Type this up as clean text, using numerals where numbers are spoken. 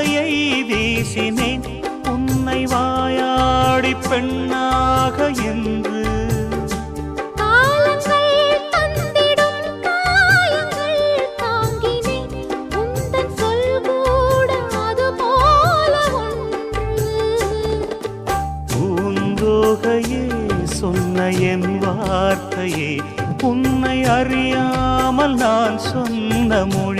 வலையை வீசினேன் உன்னை வாயாடி பெண்ணாக என்று. பூந்தோகையே சொன்ன என் வார்த்தையே உன்னை அறியாமல் நான் சொன்ன மொழி.